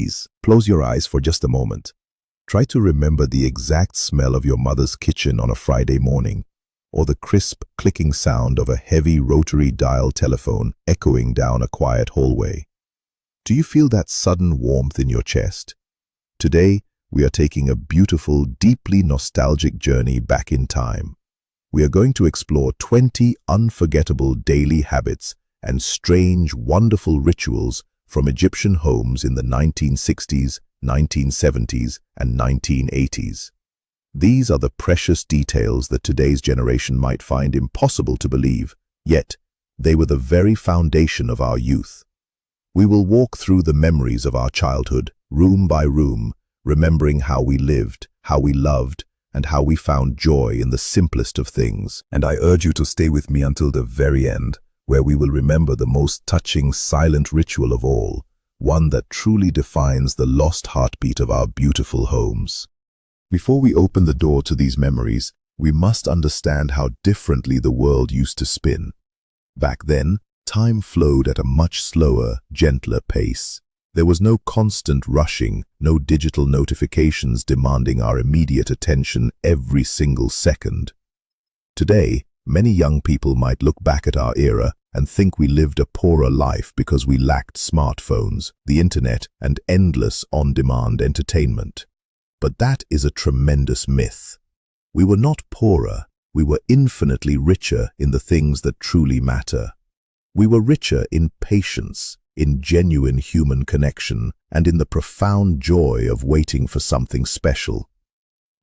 Please, close your eyes for just a moment. Try to remember the exact smell of your mother's kitchen on a Friday morning, or the crisp, clicking sound of a heavy rotary dial telephone echoing down a quiet hallway. Do you feel that sudden warmth in your chest? Today, we are taking a beautiful, deeply nostalgic journey back in time. We are going to explore 20 unforgettable daily habits and strange, wonderful rituals from Egyptian homes in the 1960s, 1970s, and 1980s. These are the precious details that today's generation might find impossible to believe, yet they were the very foundation of our youth. We will walk through the memories of our childhood, room by room, remembering how we lived, how we loved, and how we found joy in the simplest of things. And I urge you to stay with me until the very end, where we will remember the most touching, silent ritual of all, one that truly defines the lost heartbeat of our beautiful homes. Before we open the door to these memories, we must understand how differently the world used to spin. Back then, time flowed at a much slower, gentler pace. There was no constant rushing, no digital notifications demanding our immediate attention every single second. Today, many young people might look back at our era and think we lived a poorer life because we lacked smartphones, the internet, and endless on-demand entertainment. But that is a tremendous myth. We were not poorer, we were infinitely richer in the things that truly matter. We were richer in patience, in genuine human connection, and in the profound joy of waiting for something special.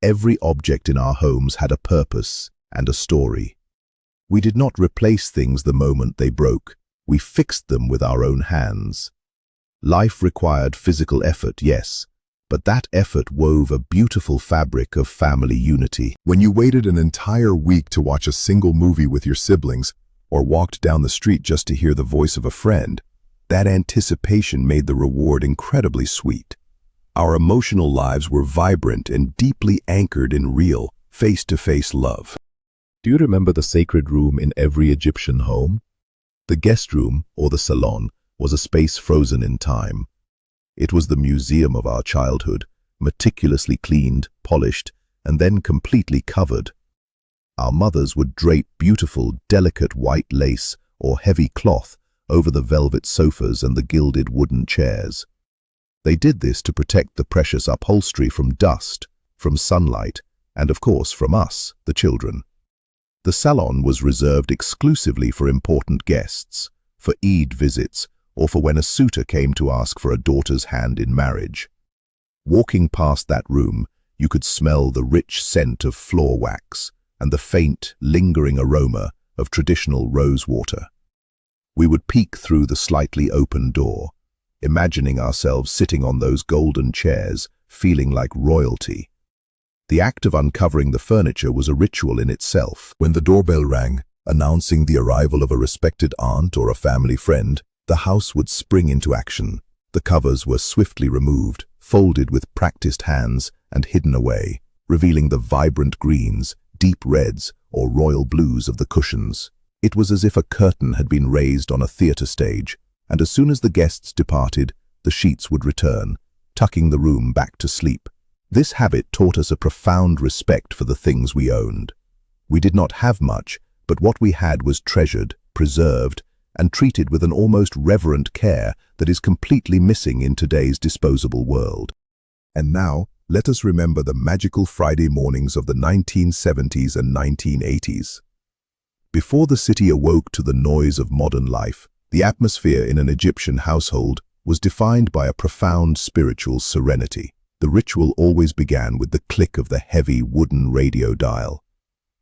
Every object in our homes had a purpose and a story. We did not replace things the moment they broke. We fixed them with our own hands. Life required physical effort, yes, but that effort wove a beautiful fabric of family unity. When you waited an entire week to watch a single movie with your siblings, or walked down the street just to hear the voice of a friend, that anticipation made the reward incredibly sweet. Our emotional lives were vibrant and deeply anchored in real, face-to-face love. Do you remember the sacred room in every Egyptian home? The guest room, or the salon, was a space frozen in time. It was the museum of our childhood, meticulously cleaned, polished, and then completely covered. Our mothers would drape beautiful, delicate white lace or heavy cloth over the velvet sofas and the gilded wooden chairs. They did this to protect the precious upholstery from dust, from sunlight, and of course from us, the children. The salon was reserved exclusively for important guests, for Eid visits, or for when a suitor came to ask for a daughter's hand in marriage. Walking past that room, you could smell the rich scent of floor wax and the faint, lingering aroma of traditional rose water. We would peek through the slightly open door, imagining ourselves sitting on those golden chairs, feeling like royalty. The act of uncovering the furniture was a ritual in itself. When the doorbell rang, announcing the arrival of a respected aunt or a family friend, the house would spring into action. The covers were swiftly removed, folded with practiced hands, and hidden away, revealing the vibrant greens, deep reds, or royal blues of the cushions. It was as if a curtain had been raised on a theater stage, and as soon as the guests departed, the sheets would return, tucking the room back to sleep. This habit taught us a profound respect for the things we owned. We did not have much, but what we had was treasured, preserved, and treated with an almost reverent care that is completely missing in today's disposable world. And now, let us remember the magical Friday mornings of the 1970s and 1980s. Before the city awoke to the noise of modern life, the atmosphere in an Egyptian household was defined by a profound spiritual serenity. The ritual always began with the click of the heavy wooden radio dial.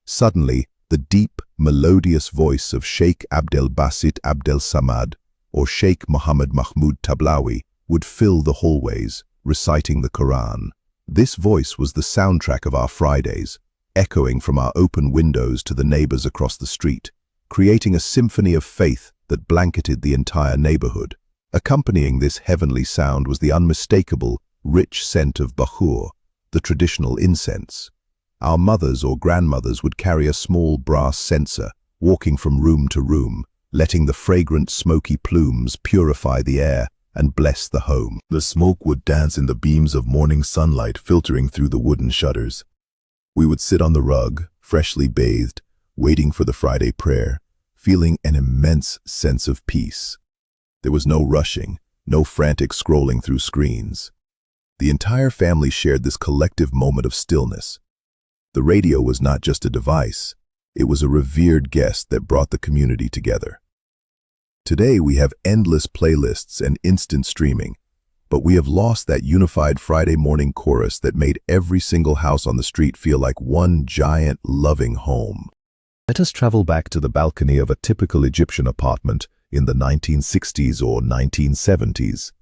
Suddenly, the deep, melodious voice of Sheikh Abdel Basit Abdel Samad or Sheikh Mohammed Mahmoud Tablawi would fill the hallways, reciting the Quran. This voice was the soundtrack of our Fridays, echoing from our open windows to the neighbors across the street, creating a symphony of faith that blanketed the entire neighborhood. Accompanying this heavenly sound was the unmistakable, rich scent of bahur, the traditional incense. Our mothers or grandmothers would carry a small brass censer, walking from room to room, letting the fragrant smoky plumes purify the air and bless the home. The smoke would dance in the beams of morning sunlight filtering through the wooden shutters. We would sit on the rug, freshly bathed, waiting for the Friday prayer, feeling an immense sense of peace. There was no rushing, no frantic scrolling through screens. The entire family shared this collective moment of stillness. The radio was not just a device, it was a revered guest that brought the community together. Today we have endless playlists and instant streaming, but we have lost that unified Friday morning chorus that made every single house on the street feel like one giant, loving home. Let us travel back to the balcony of a typical Egyptian apartment in the 1960s or 1970s.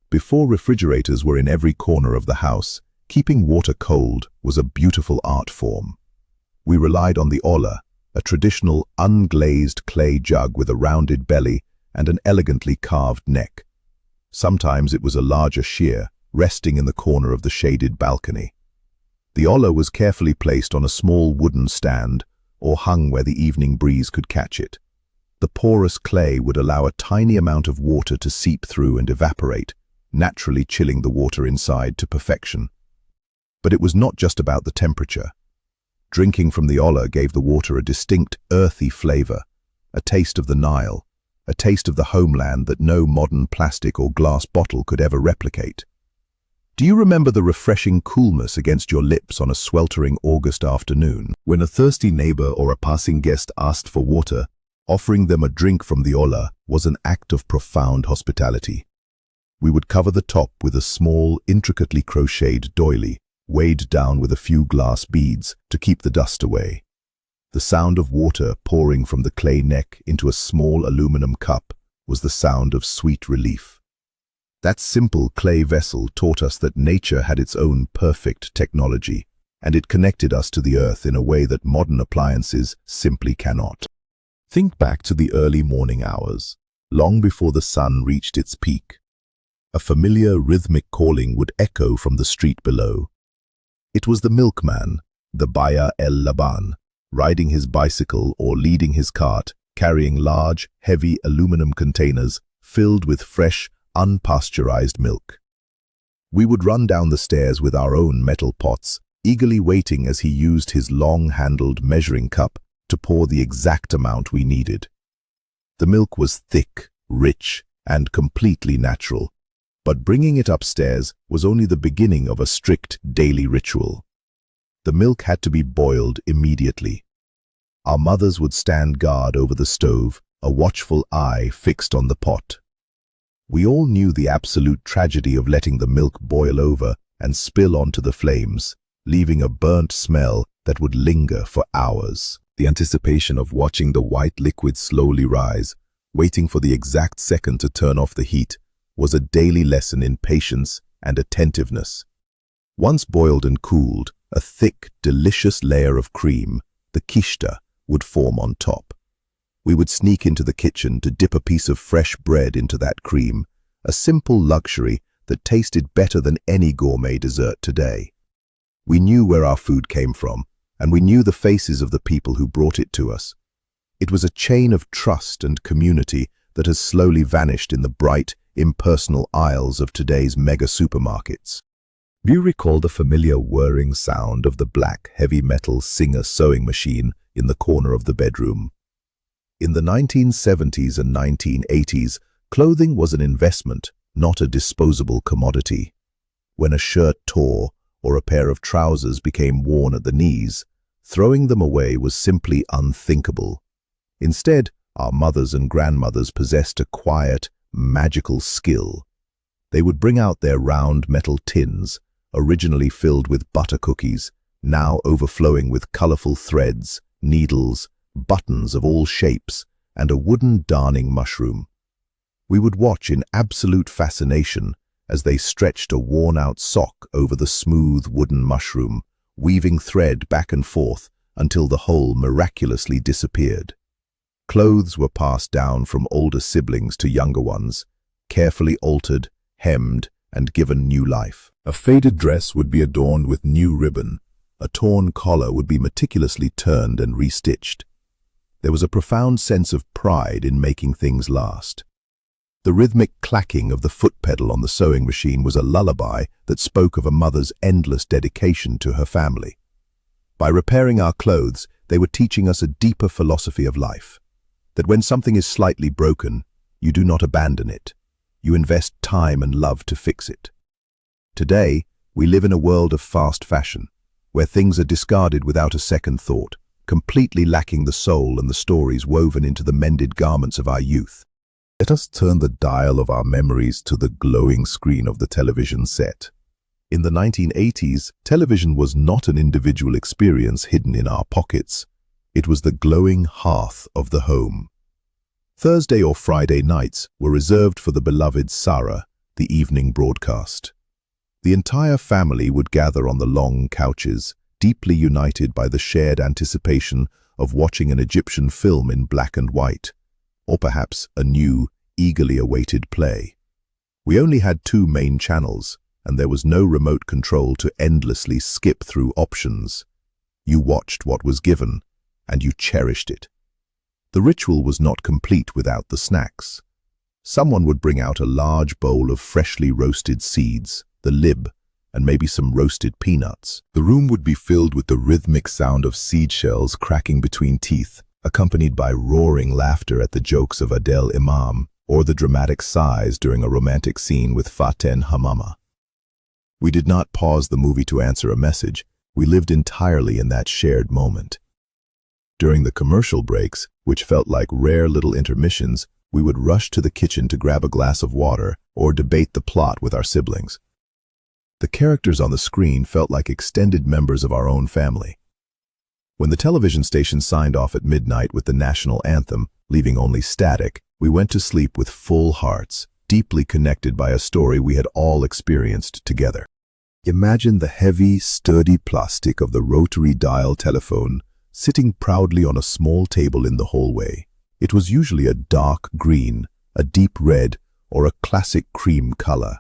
Before refrigerators were in every corner of the house, keeping water cold was a beautiful art form. We relied on the olla, a traditional unglazed clay jug with a rounded belly and an elegantly carved neck. Sometimes it was a larger shear, resting in the corner of the shaded balcony. The olla was carefully placed on a small wooden stand or hung where the evening breeze could catch it. The porous clay would allow a tiny amount of water to seep through and evaporate, naturally chilling the water inside to perfection. But it was not just about the temperature. Drinking from the olla gave the water a distinct earthy flavor, a taste of the Nile, a taste of the homeland that no modern plastic or glass bottle could ever replicate. Do you remember the refreshing coolness against your lips on a sweltering August afternoon? When a thirsty neighbor or a passing guest asked for water, offering them a drink from the olla was an act of profound hospitality. We would cover the top with a small, intricately crocheted doily, weighed down with a few glass beads to keep the dust away. The sound of water pouring from the clay neck into a small aluminum cup was the sound of sweet relief. That simple clay vessel taught us that nature had its own perfect technology, and it connected us to the earth in a way that modern appliances simply cannot. Think back to the early morning hours, long before the sun reached its peak. A familiar rhythmic calling would echo from the street below. It was the milkman, the Baya el-Laban, riding his bicycle or leading his cart, carrying large, heavy aluminum containers filled with fresh, unpasteurized milk. We would run down the stairs with our own metal pots, eagerly waiting as he used his long-handled measuring cup to pour the exact amount we needed. The milk was thick, rich, and completely natural, but bringing it upstairs was only the beginning of a strict daily ritual. The milk had to be boiled immediately. Our mothers would stand guard over the stove, a watchful eye fixed on the pot. We all knew the absolute tragedy of letting the milk boil over and spill onto the flames, leaving a burnt smell that would linger for hours. The anticipation of watching the white liquid slowly rise, waiting for the exact second to turn off the heat, was a daily lesson in patience and attentiveness. Once boiled and cooled, a thick, delicious layer of cream, the kishta, would form on top. We would sneak into the kitchen to dip a piece of fresh bread into that cream, a simple luxury that tasted better than any gourmet dessert today. We knew where our food came from, and we knew the faces of the people who brought it to us. It was a chain of trust and community that has slowly vanished in the bright, impersonal aisles of today's mega supermarkets. Do you recall the familiar whirring sound of the black, heavy metal Singer sewing machine in the corner of the bedroom? In the 1970s and 1980s, clothing was an investment, not a disposable commodity. When a shirt tore or a pair of trousers became worn at the knees, throwing them away was simply unthinkable. Instead, our mothers and grandmothers possessed a quiet, magical skill. They would bring out their round metal tins, originally filled with butter cookies, now overflowing with colorful threads, needles, buttons of all shapes, and a wooden darning mushroom. We would watch in absolute fascination as they stretched a worn-out sock over the smooth wooden mushroom, weaving thread back and forth until the whole miraculously disappeared. Clothes were passed down from older siblings to younger ones, carefully altered, hemmed, and given new life. A faded dress would be adorned with new ribbon. A torn collar would be meticulously turned and restitched. There was a profound sense of pride in making things last. The rhythmic clacking of the foot pedal on the sewing machine was a lullaby that spoke of a mother's endless dedication to her family. By repairing our clothes, they were teaching us a deeper philosophy of life, that when something is slightly broken, you do not abandon it. You invest time and love to fix it. Today, we live in a world of fast fashion, where things are discarded without a second thought, completely lacking the soul and the stories woven into the mended garments of our youth. Let us turn the dial of our memories to the glowing screen of the television set. In the 1980s, television was not an individual experience hidden in our pockets. It was the glowing hearth of the home. Thursday or Friday nights were reserved for the beloved Sarah, the evening broadcast. The entire family would gather on the long couches, deeply united by the shared anticipation of watching an Egyptian film in black and white, or perhaps a new, eagerly awaited play. We only had 2 main channels, and there was no remote control to endlessly skip through options. You watched what was given, and you cherished it. The ritual was not complete without the snacks. Someone would bring out a large bowl of freshly roasted seeds, the lib, and maybe some roasted peanuts. The room would be filled with the rhythmic sound of seed shells cracking between teeth, accompanied by roaring laughter at the jokes of Adele Imam, or the dramatic sighs during a romantic scene with Faten Hamama. We did not pause the movie to answer a message. We lived entirely in that shared moment. During the commercial breaks, which felt like rare little intermissions, we would rush to the kitchen to grab a glass of water or debate the plot with our siblings. The characters on the screen felt like extended members of our own family. When the television station signed off at midnight with the national anthem, leaving only static, we went to sleep with full hearts, deeply connected by a story we had all experienced together. Imagine the heavy, sturdy plastic of the rotary dial telephone sitting proudly on a small table in the hallway. It was usually a dark green, a deep red, or a classic cream color.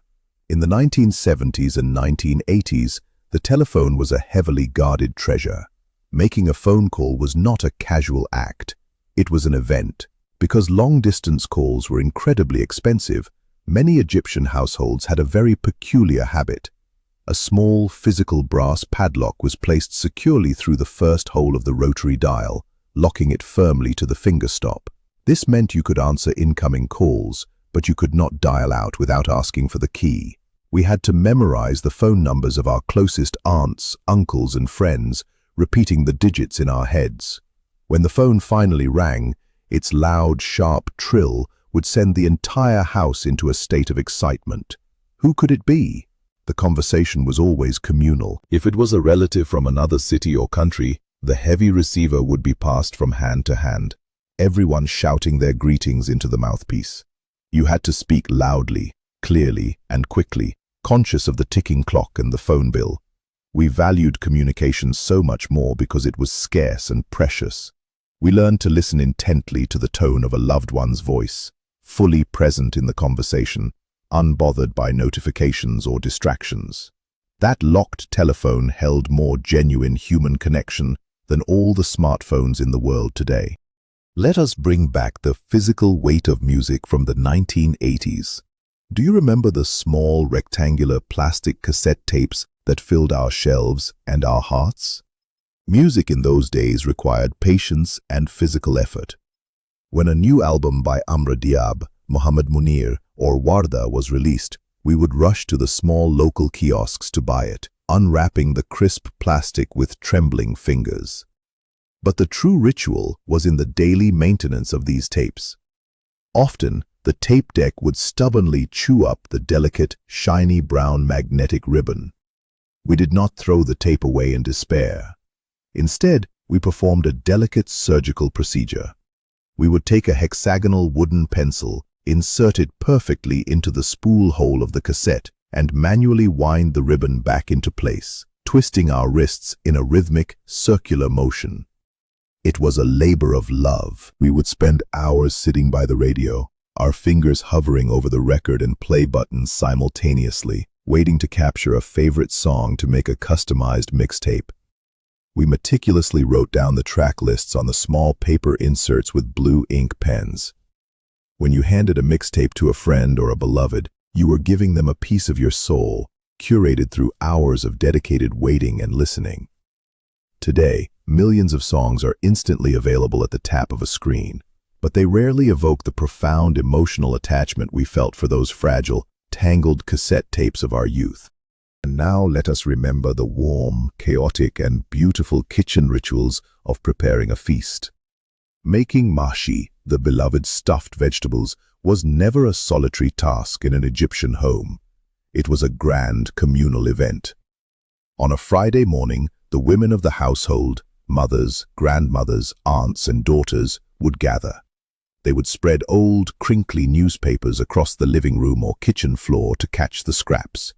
In the 1970s and 1980s, the telephone was a heavily guarded treasure. Making a phone call was not a casual act. It was an event. Because long-distance calls were incredibly expensive, many Egyptian households had a very peculiar habit. A small, physical brass padlock was placed securely through the first hole of the rotary dial, locking it firmly to the finger stop. This meant you could answer incoming calls, but you could not dial out without asking for the key. We had to memorize the phone numbers of our closest aunts, uncles, and friends, repeating the digits in our heads. When the phone finally rang, its loud, sharp trill would send the entire house into a state of excitement. Who could it be? The conversation was always communal. If it was a relative from another city or country, the heavy receiver would be passed from hand to hand, everyone shouting their greetings into the mouthpiece. You had to speak loudly, clearly, and quickly, conscious of the ticking clock and the phone bill. We valued communication so much more because it was scarce and precious. We learned to listen intently to the tone of a loved one's voice, fully present in the conversation, unbothered by notifications or distractions. That locked telephone held more genuine human connection than all the smartphones in the world today. Let us bring back the physical weight of music from the 1980s. Do you remember the small rectangular plastic cassette tapes that filled our shelves and our hearts? Music in those days required patience and physical effort. When a new album by Amra Diab, Mohammed Munir, or Warda was released, we would rush to the small local kiosks to buy it, unwrapping the crisp plastic with trembling fingers. But the true ritual was in the daily maintenance of these tapes. Often, the tape deck would stubbornly chew up the delicate, shiny brown magnetic ribbon. We did not throw the tape away in despair. Instead, we performed a delicate surgical procedure. We would take a hexagonal wooden pencil, insert it perfectly into the spool hole of the cassette, and manually wind the ribbon back into place, twisting our wrists in a rhythmic, circular motion. It was a labor of love. We would spend hours sitting by the radio, our fingers hovering over the record and play buttons simultaneously, waiting to capture a favorite song to make a customized mixtape. We meticulously wrote down the track lists on the small paper inserts with blue ink pens. When you handed a mixtape to a friend or a beloved, you were giving them a piece of your soul, curated through hours of dedicated waiting and listening. Today, millions of songs are instantly available at the tap of a screen, but they rarely evoke the profound emotional attachment we felt for those fragile, tangled cassette tapes of our youth. And now let us remember the warm, chaotic, and beautiful kitchen rituals of preparing a feast. Making mahshi, the beloved stuffed vegetables, was never a solitary task in an Egyptian home. It was a grand communal event. On a Friday morning, the women of the household, mothers, grandmothers, aunts, and daughters, would gather. They would spread old, crinkly newspapers across the living room or kitchen floor to catch the scraps.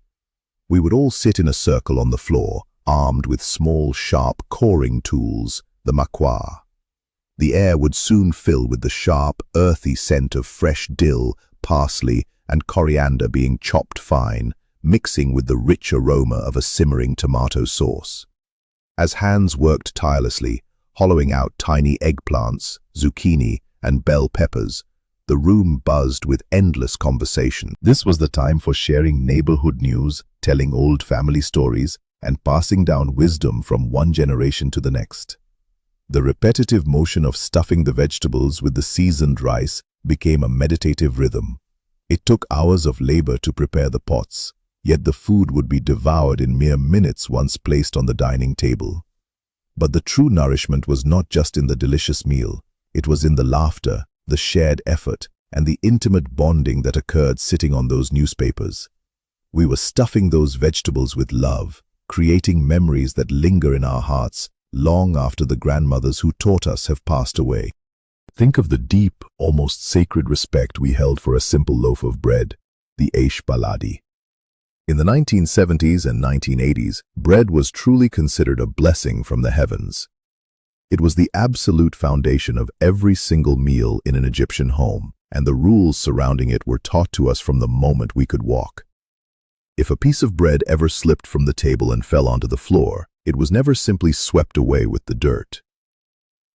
We would all sit in a circle on the floor, armed with small, sharp coring tools, the makwar. The air would soon fill with the sharp, earthy scent of fresh dill, parsley, and coriander being chopped fine, mixing with the rich aroma of a simmering tomato sauce. As hands worked tirelessly, hollowing out tiny eggplants, zucchini, and bell peppers, the room buzzed with endless conversation. This was the time for sharing neighborhood news, telling old family stories, and passing down wisdom from one generation to the next. The repetitive motion of stuffing the vegetables with the seasoned rice became a meditative rhythm. It took hours of labor to prepare the pots, yet the food would be devoured in mere minutes once placed on the dining table. But the true nourishment was not just in the delicious meal. It was in the laughter, the shared effort, and the intimate bonding that occurred sitting on those newspapers. We were stuffing those vegetables with love, creating memories that linger in our hearts long after the grandmothers who taught us have passed away. Think of the deep, almost sacred respect we held for a simple loaf of bread, the eish baladi. In the 1970s and 1980s, bread was truly considered a blessing from the heavens. It was the absolute foundation of every single meal in an Egyptian home, and the rules surrounding it were taught to us from the moment we could walk. If a piece of bread ever slipped from the table and fell onto the floor, it was never simply swept away with the dirt.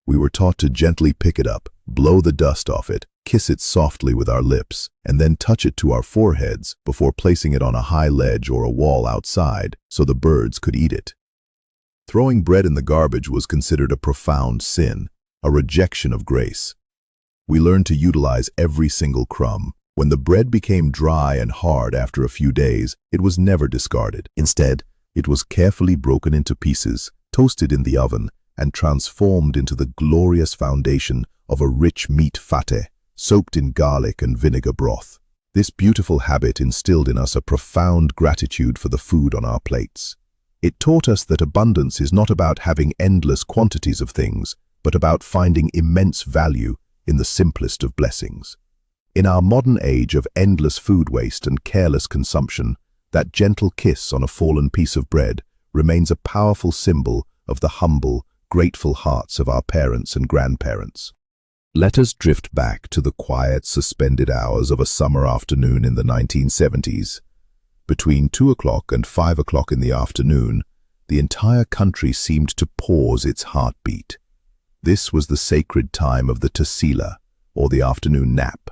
We were taught to gently pick it up, blow the dust off it, kiss it softly with our lips, and then touch it to our foreheads before placing it on a high ledge or a wall outside so the birds could eat it. Throwing bread in the garbage was considered a profound sin, a rejection of grace. We learned to utilize every single crumb. When the bread became dry and hard after a few days, it was never discarded. Instead, it was carefully broken into pieces, toasted in the oven, and transformed into the glorious foundation of a rich meat fateh, soaked in garlic and vinegar broth. This beautiful habit instilled in us a profound gratitude for the food on our plates. It taught us that abundance is not about having endless quantities of things, but about finding immense value in the simplest of blessings. In our modern age of endless food waste and careless consumption, that gentle kiss on a fallen piece of bread remains a powerful symbol of the humble, grateful hearts of our parents and grandparents. Let us drift back to the quiet, suspended hours of a summer afternoon in the 1970s. Between 2 o'clock and 5 o'clock in the afternoon, the entire country seemed to pause its heartbeat. This was the sacred time of the tasila, or the afternoon nap.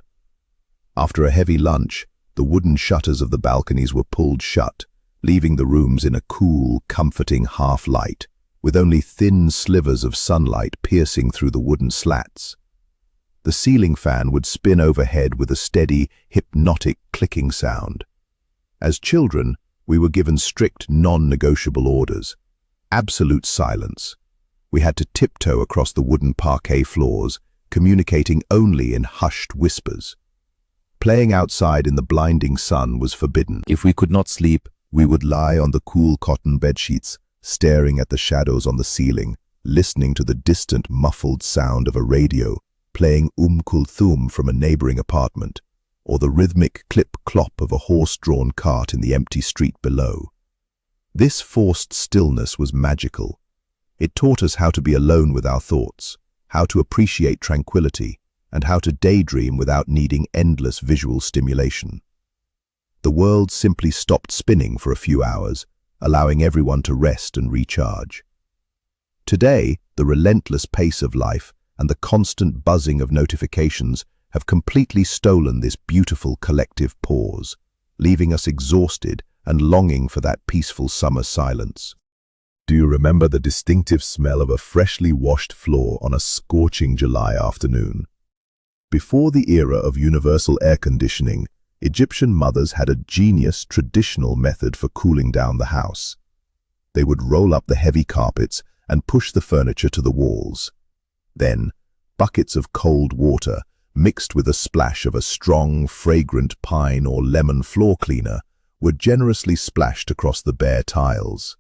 After a heavy lunch, the wooden shutters of the balconies were pulled shut, leaving the rooms in a cool, comforting half-light, with only thin slivers of sunlight piercing through the wooden slats. The ceiling fan would spin overhead with a steady, hypnotic clicking sound. As children, we were given strict, non-negotiable orders. Absolute silence. We had to tiptoe across the wooden parquet floors, communicating only in hushed whispers. Playing outside in the blinding sun was forbidden. If we could not sleep, we would lie on the cool cotton bedsheets, staring at the shadows on the ceiling, listening to the distant, muffled sound of a radio, playing Kulthum from a neighboring apartment, or the rhythmic clip-clop of a horse-drawn cart in the empty street below. This forced stillness was magical. It taught us how to be alone with our thoughts, how to appreciate tranquility, and how to daydream without needing endless visual stimulation. The world simply stopped spinning for a few hours, allowing everyone to rest and recharge. Today, the relentless pace of life and the constant buzzing of notifications have completely stolen this beautiful collective pause, leaving us exhausted and longing for that peaceful summer silence. Do you remember the distinctive smell of a freshly washed floor on a scorching July afternoon? Before the era of universal air conditioning, Egyptian mothers had a genius traditional method for cooling down the house. They would roll up the heavy carpets and push the furniture to the walls. Then, buckets of cold water, mixed with a splash of a strong, fragrant pine or lemon floor cleaner, were generously splashed across the bare tiles.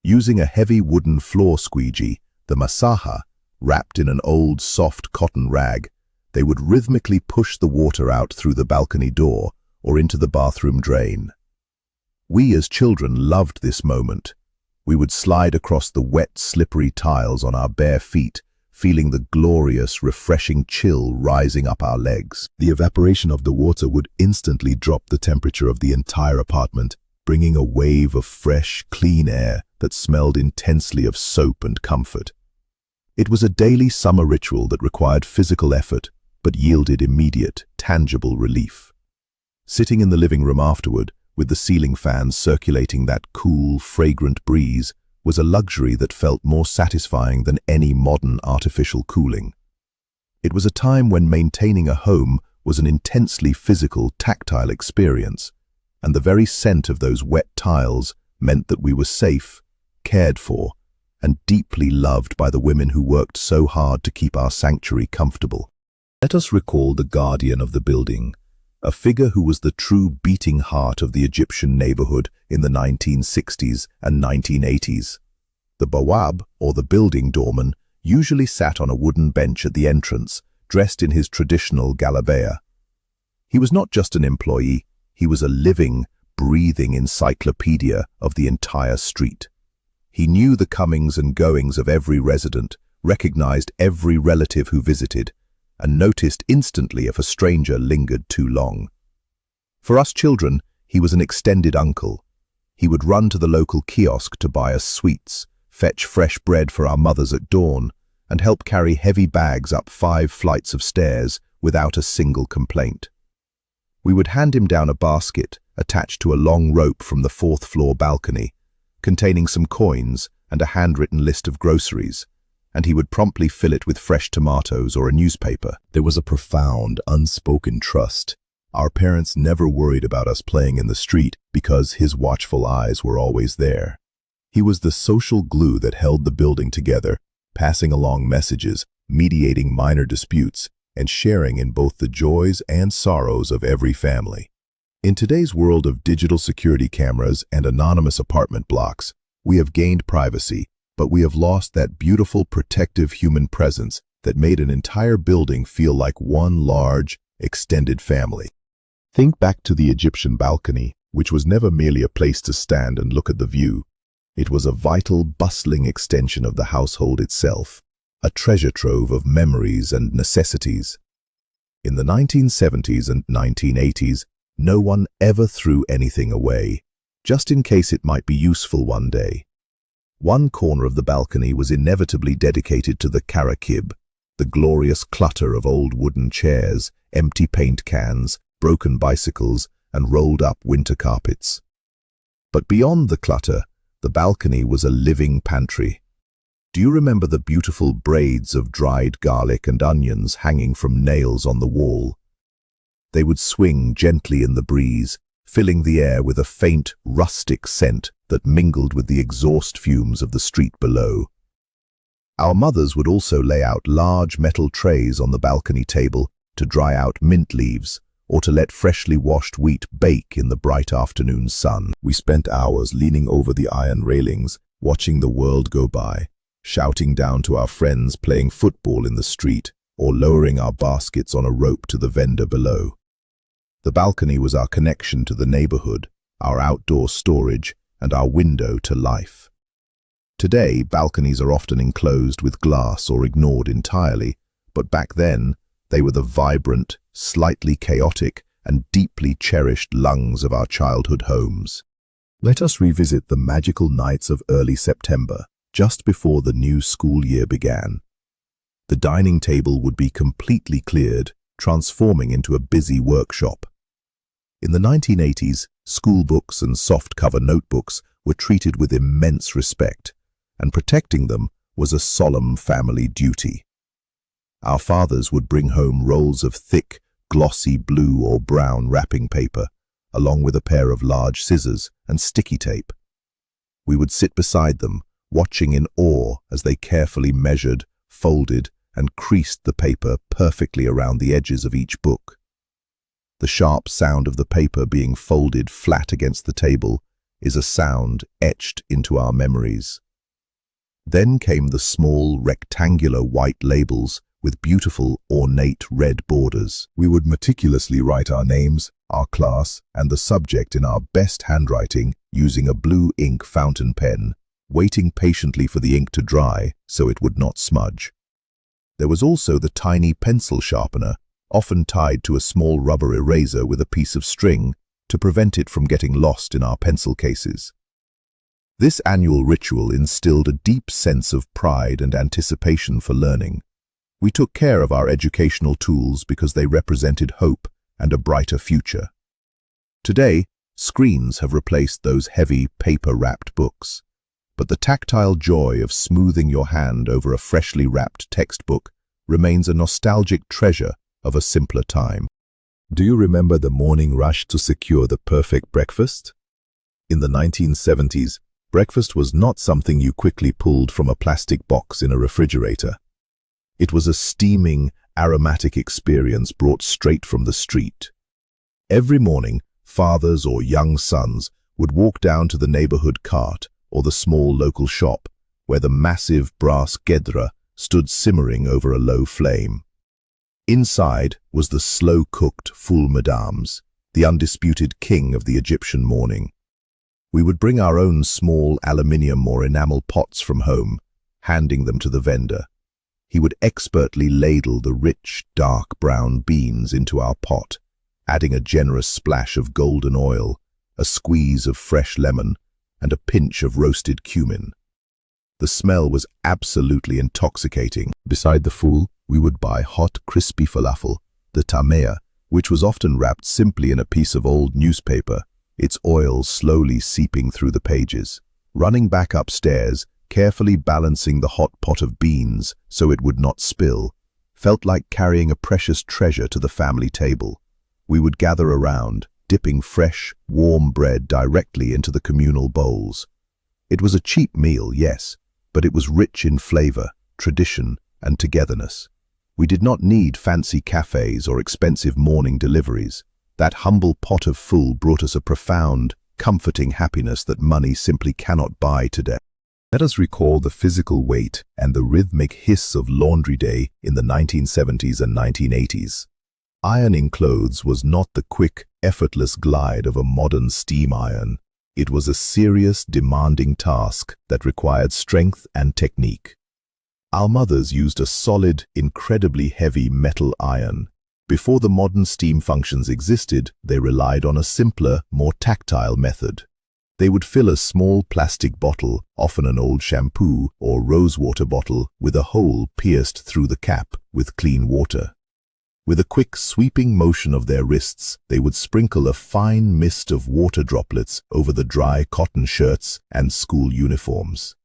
Using a heavy wooden floor squeegee, the masaha, wrapped in an old soft cotton rag, they would rhythmically push the water out through the balcony door or into the bathroom drain. We as children loved this moment. We would slide across the wet, slippery tiles on our bare feet, feeling the glorious, refreshing chill rising up our legs. The evaporation of the water would instantly drop the temperature of the entire apartment, bringing a wave of fresh, clean air that smelled intensely of soap and comfort. It was a daily summer ritual that required physical effort, but yielded immediate, tangible relief. Sitting in the living room afterward, with the ceiling fans circulating that cool, fragrant breeze, was a luxury that felt more satisfying than any modern artificial cooling. It was a time when maintaining a home was an intensely physical, tactile experience, and the very scent of those wet tiles meant that we were safe, cared for, and deeply loved by the women who worked so hard to keep our sanctuary comfortable. Let us recall the guardian of the building, a figure who was the true beating heart of the Egyptian neighborhood in the 1960s and 1980s. The bawab, or the building doorman, usually sat on a wooden bench at the entrance, dressed in his traditional galabeah. He was not just an employee, he was a living, breathing encyclopedia of the entire street. He knew the comings and goings of every resident, recognized every relative who visited, and noticed instantly if a stranger lingered too long. For us children, he was an extended uncle. He would run to the local kiosk to buy us sweets, fetch fresh bread for our mothers at dawn, and help carry heavy bags up 5 flights of stairs without a single complaint. We would hand him down a basket attached to a long rope from the 4th floor balcony, containing some coins and a handwritten list of groceries, and he would promptly fill it with fresh tomatoes or a newspaper. There was a profound, unspoken trust. Our parents never worried about us playing in the street because his watchful eyes were always there. He was the social glue that held the building together, passing along messages, mediating minor disputes, and sharing in both the joys and sorrows of every family. In today's world of digital security cameras and anonymous apartment blocks, we have gained privacy, but we have lost that beautiful protective human presence that made an entire building feel like one large, extended family. Think back to the Egyptian balcony, which was never merely a place to stand and look at the view. It was a vital, bustling extension of the household itself, a treasure trove of memories and necessities. In the 1970s and 1980s, no one ever threw anything away, just in case it might be useful one day. One corner of the balcony was inevitably dedicated to the karakib, the glorious clutter of old wooden chairs, empty paint cans, broken bicycles, and rolled-up winter carpets. But beyond the clutter, the balcony was a living pantry. Do you remember the beautiful braids of dried garlic and onions hanging from nails on the wall? They would swing gently in the breeze, filling the air with a faint, rustic scent that mingled with the exhaust fumes of the street below. Our mothers would also lay out large metal trays on the balcony table to dry out mint leaves or to let freshly washed wheat bake in the bright afternoon sun. We spent hours leaning over the iron railings, watching the world go by, shouting down to our friends playing football in the street or lowering our baskets on a rope to the vendor below. The balcony was our connection to the neighborhood, our outdoor storage, and our window to life. Today, balconies are often enclosed with glass or ignored entirely, but back then, they were the vibrant, slightly chaotic, and deeply cherished lungs of our childhood homes. Let us revisit the magical nights of early September, just before the new school year began. The dining table would be completely cleared, transforming into a busy workshop. In the 1980s, school books and soft-cover notebooks were treated with immense respect, and protecting them was a solemn family duty. Our fathers would bring home rolls of thick, glossy blue or brown wrapping paper, along with a pair of large scissors and sticky tape. We would sit beside them, watching in awe as they carefully measured, folded, and creased the paper perfectly around the edges of each book. The sharp sound of the paper being folded flat against the table is a sound etched into our memories. Then came the small, rectangular white labels with beautiful, ornate red borders. We would meticulously write our names, our class, and the subject in our best handwriting using a blue ink fountain pen, waiting patiently for the ink to dry so it would not smudge. There was also the tiny pencil sharpener, often tied to a small rubber eraser with a piece of string to prevent it from getting lost in our pencil cases. This annual ritual instilled a deep sense of pride and anticipation for learning. We took care of our educational tools because they represented hope and a brighter future. Today, screens have replaced those heavy, paper-wrapped books, but the tactile joy of smoothing your hand over a freshly wrapped textbook remains a nostalgic treasure of a simpler time. Do you remember the morning rush to secure the perfect breakfast? In the 1970s, breakfast was not something you quickly pulled from a plastic box in a refrigerator. It was a steaming, aromatic experience brought straight from the street. Every morning, fathers or young sons would walk down to the neighborhood cart or the small local shop, where the massive brass gedra stood simmering over a low flame. Inside was the slow-cooked foul mesdames, the undisputed king of the Egyptian morning. We would bring our own small aluminium or enamel pots from home, handing them to the vendor. He would expertly ladle the rich, dark brown beans into our pot, adding a generous splash of golden oil, a squeeze of fresh lemon, and a pinch of roasted cumin. The smell was absolutely intoxicating. Beside the foul, we would buy hot, crispy falafel, the tamea, which was often wrapped simply in a piece of old newspaper, its oil slowly seeping through the pages. Running back upstairs, carefully balancing the hot pot of beans so it would not spill, felt like carrying a precious treasure to the family table. We would gather around, dipping fresh, warm bread directly into the communal bowls. It was a cheap meal, yes, but it was rich in flavor, tradition, and togetherness. We did not need fancy cafes or expensive morning deliveries. That humble pot of fool brought us a profound, comforting happiness that money simply cannot buy today. Let us recall the physical weight and the rhythmic hiss of laundry day in the 1970s and 1980s. Ironing clothes was not the quick, effortless glide of a modern steam iron. It was a serious, demanding task that required strength and technique. Our mothers used a solid, incredibly heavy metal iron. Before the modern steam functions existed, they relied on a simpler, more tactile method. They would fill a small plastic bottle, often an old shampoo or rosewater bottle, with a hole pierced through the cap with clean water. With a quick sweeping motion of their wrists, they would sprinkle a fine mist of water droplets over the dry cotton shirts and school uniforms.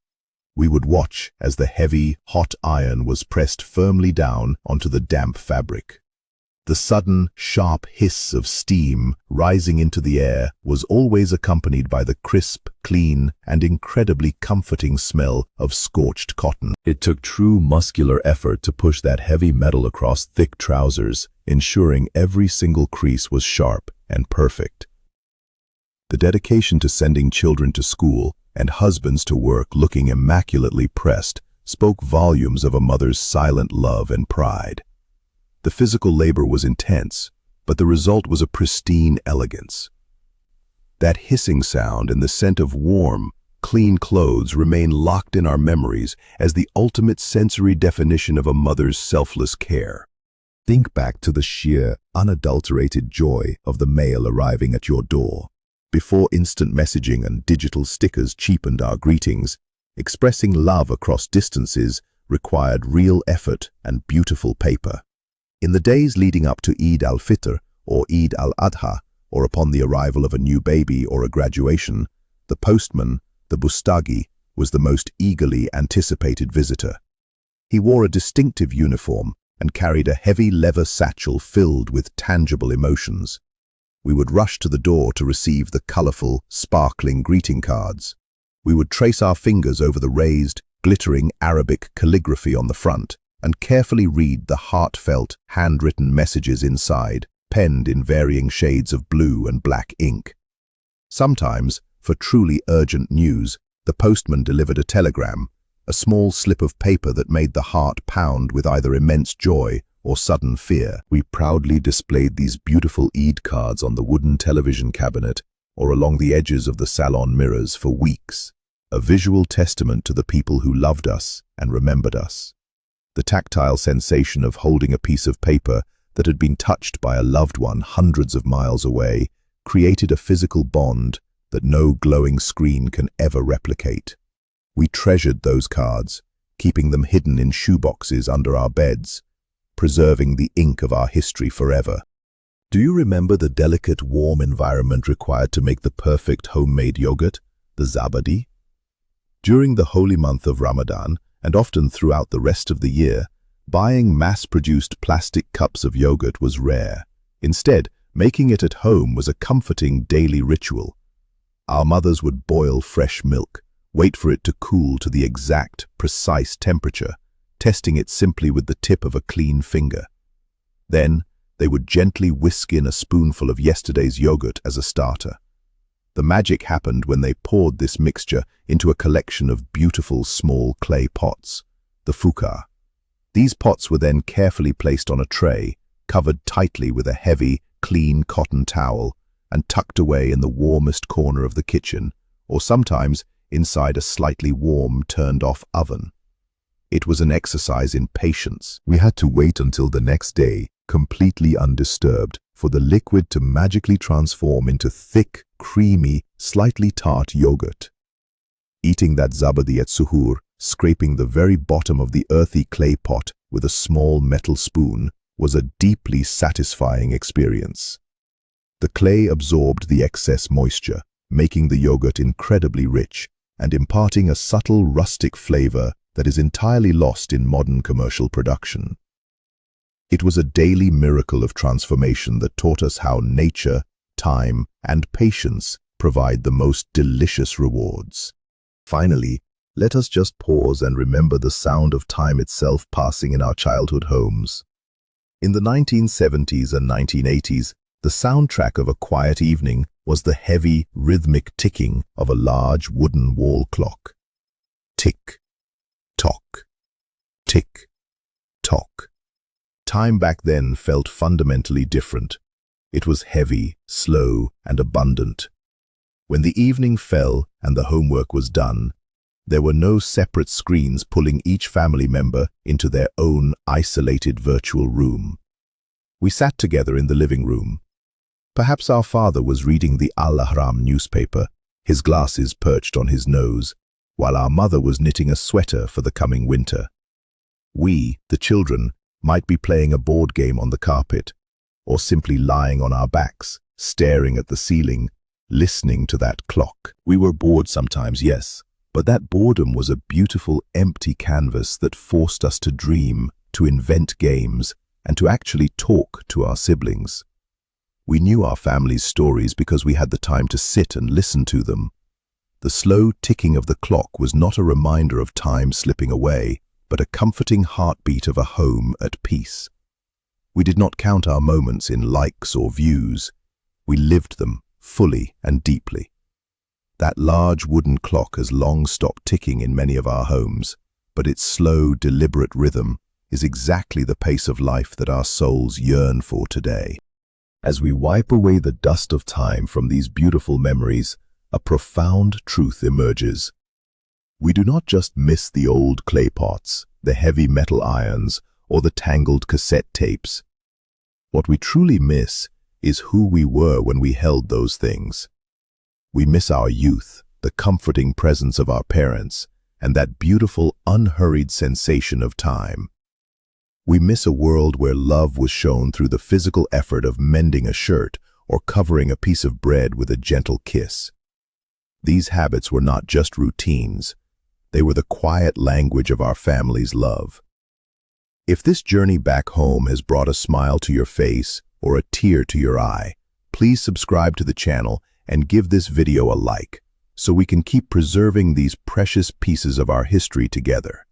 We would watch as the heavy, hot iron was pressed firmly down onto the damp fabric. The sudden, sharp hiss of steam rising into the air was always accompanied by the crisp, clean, and incredibly comforting smell of scorched cotton. It took true muscular effort to push that heavy metal across thick trousers, ensuring every single crease was sharp and perfect. The dedication to sending children to school and husbands to work looking immaculately pressed spoke volumes of a mother's silent love and pride. The physical labor was intense, but the result was a pristine elegance. That hissing sound and the scent of warm, clean clothes remain locked in our memories as the ultimate sensory definition of a mother's selfless care. Think back to the sheer, unadulterated joy of the mail arriving at your door. Before instant messaging and digital stickers cheapened our greetings, expressing love across distances required real effort and beautiful paper. In the days leading up to Eid al-Fitr or Eid al-Adha, or upon the arrival of a new baby or a graduation, the postman, the bustagi, was the most eagerly anticipated visitor. He wore a distinctive uniform and carried a heavy leather satchel filled with tangible emotions. We would rush to the door to receive the colorful, sparkling greeting cards. We would trace our fingers over the raised, glittering Arabic calligraphy on the front and carefully read the heartfelt, handwritten messages inside, penned in varying shades of blue and black ink. Sometimes, for truly urgent news, the postman delivered a telegram, a small slip of paper that made the heart pound with either immense joy or sudden fear. We proudly displayed these beautiful Eid cards on the wooden television cabinet or along the edges of the salon mirrors for weeks, a visual testament to the people who loved us and remembered us. The tactile sensation of holding a piece of paper that had been touched by a loved one hundreds of miles away created a physical bond that no glowing screen can ever replicate. We treasured those cards, keeping them hidden in shoeboxes under our beds, preserving the ink of our history forever. Do you remember the delicate, warm environment required to make the perfect homemade yogurt, the zabadi? During the holy month of Ramadan, and often throughout the rest of the year, buying mass-produced plastic cups of yogurt was rare. Instead, making it at home was a comforting daily ritual. Our mothers would boil fresh milk, wait for it to cool to the exact, precise temperature, testing it simply with the tip of a clean finger. Then, they would gently whisk in a spoonful of yesterday's yogurt as a starter. The magic happened when they poured this mixture into a collection of beautiful small clay pots, the fuka. These pots were then carefully placed on a tray, covered tightly with a heavy, clean cotton towel, and tucked away in the warmest corner of the kitchen, or sometimes inside a slightly warm, turned-off oven. It was an exercise in patience. We had to wait until the next day, completely undisturbed, for the liquid to magically transform into thick, creamy, slightly tart yogurt. Eating that zabadi at suhoor, scraping the very bottom of the earthy clay pot with a small metal spoon, was a deeply satisfying experience. The clay absorbed the excess moisture, making the yogurt incredibly rich and imparting a subtle rustic flavor that is entirely lost in modern commercial production. It was a daily miracle of transformation that taught us how nature, time, and patience provide the most delicious rewards. Finally, let us just pause and remember the sound of time itself passing in our childhood homes. In the 1970s and 1980s, the soundtrack of a quiet evening was the heavy, rhythmic ticking of a large wooden wall clock. Tick, tock, tick, tock. Time back then felt fundamentally different. It was heavy, slow, and abundant. When the evening fell and the homework was done, there were no separate screens pulling each family member into their own isolated virtual room. We sat together in the living room. Perhaps our father was reading the Al-Ahram newspaper, his glasses perched on his nose, while our mother was knitting a sweater for the coming winter. We, the children, might be playing a board game on the carpet, or simply lying on our backs, staring at the ceiling, listening to that clock. We were bored sometimes, yes, but that boredom was a beautiful empty canvas that forced us to dream, to invent games, and to actually talk to our siblings. We knew our family's stories because we had the time to sit and listen to them. The slow ticking of the clock was not a reminder of time slipping away, but a comforting heartbeat of a home at peace. We did not count our moments in likes or views. We lived them fully and deeply. That large wooden clock has long stopped ticking in many of our homes, but its slow, deliberate rhythm is exactly the pace of life that our souls yearn for today. As we wipe away the dust of time from these beautiful memories, a profound truth emerges. We do not just miss the old clay pots, the heavy metal irons, or the tangled cassette tapes. What we truly miss is who we were when we held those things. We miss our youth, the comforting presence of our parents, and that beautiful, unhurried sensation of time. We miss a world where love was shown through the physical effort of mending a shirt or covering a piece of bread with a gentle kiss. These habits were not just routines. They were the quiet language of our family's love. If this journey back home has brought a smile to your face or a tear to your eye, please subscribe to the channel and give this video a like, so we can keep preserving these precious pieces of our history together.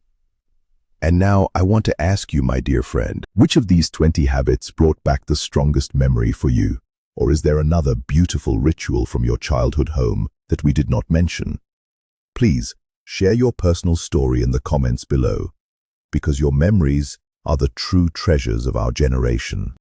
And now I want to ask you, my dear friend, which of these 20 habits brought back the strongest memory for you? Or is there another beautiful ritual from your childhood home that we did not mention? Please share your personal story in the comments below, because your memories are the true treasures of our generation.